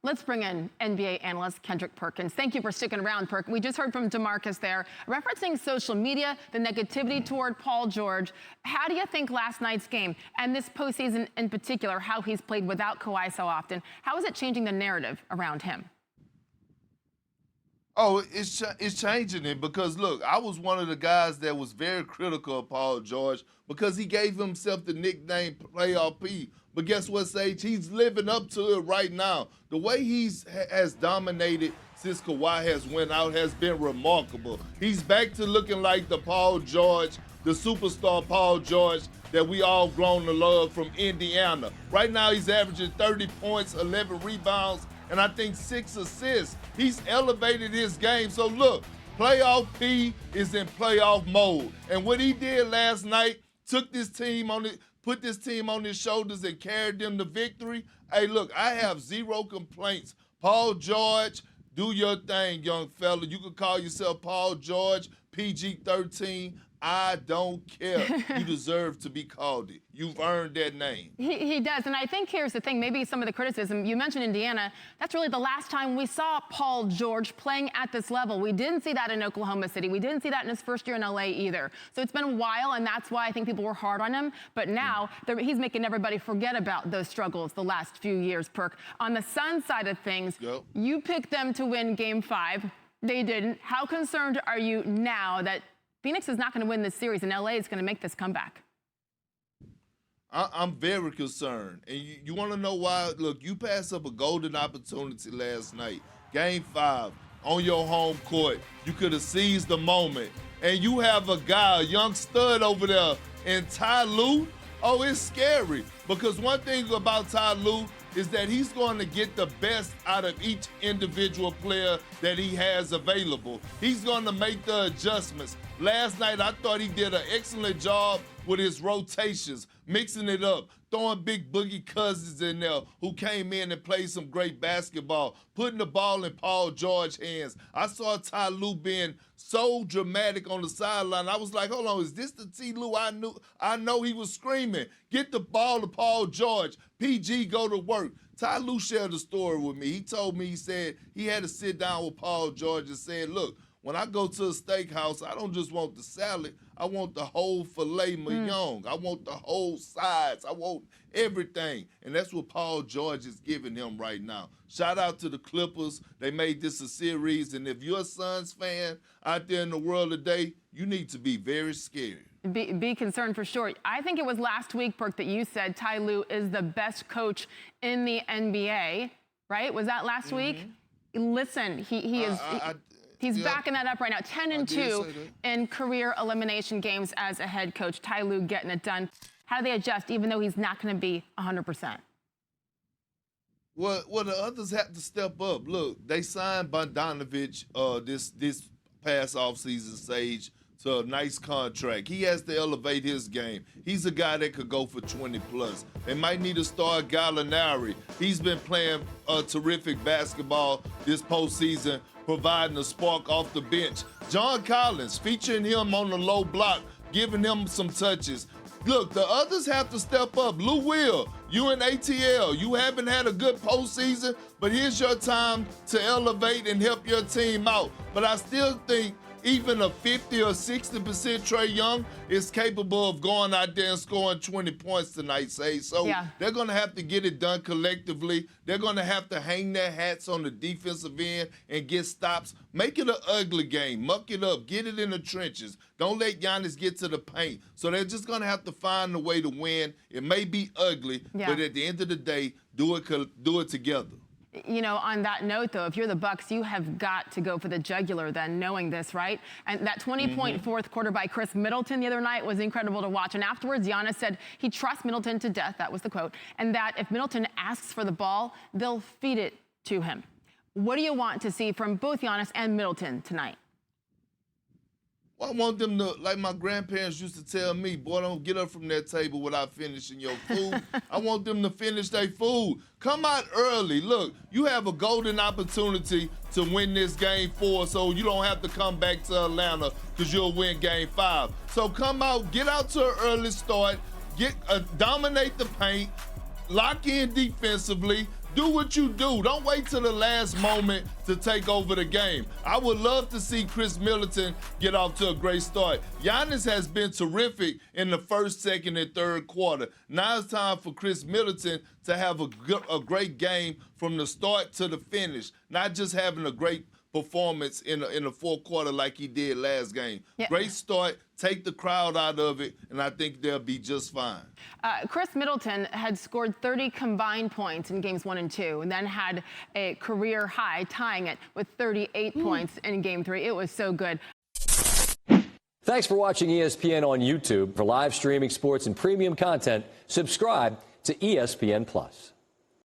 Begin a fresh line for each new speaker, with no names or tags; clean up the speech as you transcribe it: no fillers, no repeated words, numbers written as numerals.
Let's bring in NBA analyst Kendrick Perkins. Thank you for sticking around, Perk. We just heard from DeMarcus there, referencing social media, the negativity toward Paul George. How do you think last night's game, and this postseason in particular, how he's played without Kawhi so often, how is it changing the narrative around him?
Oh, it's changing it because, look, I was one of the guys that was very critical of Paul George because he gave himself the nickname Playoff P. But guess what, Sage? He's living up to it right now. The way has dominated since Kawhi has went out has been remarkable. He's back to looking like the Paul George, the superstar Paul George that we all grown to love from Indiana. Right now he's averaging 30 points, 11 rebounds, and I think 6 assists. He's elevated his game. So look, Playoff P is in playoff mode. And what he did last night, took this team on it, put this team on his shoulders and carried them to victory. Hey, look, I have zero complaints. Paul George, do your thing, young fella. You can call yourself Paul George, PG-13. I don't care. You deserve to be called it. You've earned that name.
He does, and I think here's the thing, maybe some of the criticism, you mentioned Indiana, that's really the last time we saw Paul George playing at this level. We didn't see that in Oklahoma City. We didn't see that in his first year in LA either. So it's been a while, and that's why I think people were hard on him. But now he's making everybody forget about those struggles the last few years, Perk. On the Suns side of things, You picked them to win Game 5. They didn't. How concerned are you now that Phoenix is not going to win this series, and LA is going to make this comeback?
I'm very concerned. And you want to know why? Look, you passed up a golden opportunity last night. Game 5, on your home court. You could have seized the moment. And you have a guy, a young stud over there, in Ty Lue. Oh, it's scary. Because one thing about Ty Lue is that he's going to get the best out of each individual player that he has available. He's going to make the adjustments. Last night, I thought he did an excellent job with his rotations, mixing it up, throwing big Boogie Cousins in there who came in and played some great basketball, putting the ball in Paul George's hands. I saw Ty Lue being so dramatic on the sideline. I was like, hold on, is this the T. Lue I know? He was screaming, get the ball to Paul George. PG, go to work. Ty Lue shared a story with me. He told me, he said he had to sit down with Paul George and said, look, when I go to a steakhouse, I don't just want the salad. I want the whole filet mignon. I want the whole sides. I want everything. And that's what Paul George is giving him right now. Shout out to the Clippers. They made this a series. And if you're a Suns fan out there in the world today, you need to be very scared.
Be concerned for sure. I think it was last week, Perk, that you said Ty Lue is the best coach in the NBA, right? Was that last week? Listen, he is... He's backing that up right now. 10-2 in career elimination games as a head coach. Ty Lue getting it done. How do they adjust, even though he's not going to be 100%?
Well, the others have to step up. Look, they signed Bogdanovich this past offseason, Sage, to a nice contract. He has to elevate his game. He's a guy that could go for 20+. They might need to start Gallinari. He's been playing terrific basketball this postseason, providing a spark off the bench. John Collins, featuring him on the low block, giving him some touches. Look, the others have to step up. Lou Will, you in ATL, you haven't had a good postseason, but here's your time to elevate and help your team out. But I still think even a 50 or 60% Trae Young is capable of going out there and scoring 20 points tonight, say. So they're going to have to get it done collectively. They're going to have to hang their hats on the defensive end and get stops. Make it an ugly game. Muck it up. Get it in the trenches. Don't let Giannis get to the paint. So they're just going to have to find a way to win. It may be ugly, but at the end of the day, do it together.
You know, on that note, though, if you're the Bucks, you have got to go for the jugular then, knowing this, right? And that 20-point fourth quarter by Chris Middleton the other night was incredible to watch. And afterwards, Giannis said he trusts Middleton to death. That was the quote. And that if Middleton asks for the ball, they'll feed it to him. What do you want to see from both Giannis and Middleton tonight?
Well, I want them to, like my grandparents used to tell me, boy, don't get up from that table without finishing your food. I want them to finish their food. Come out early. Look, you have a golden opportunity to win this Game 4, so you don't have to come back to Atlanta because you'll win Game 5. So come out, get out to an early start, dominate the paint, lock in defensively, Do what you do. Don't wait till the last moment to take over the game. I would love to see Chris Middleton get off to a great start. Giannis has been terrific in the first, second, and third quarter. Now it's time for Chris Middleton to have a great game from the start to the finish, not just having a great performance in the fourth quarter like he did last game. Yeah. Great start, take the crowd out of it, and I think they'll be just fine.
Chris Middleton had scored 30 combined points in games 1 and 2, and then had a career high, tying it with 38 points in game 3. It was so good.
Thanks for watching ESPN on YouTube. For live streaming sports and premium content, subscribe to ESPN+.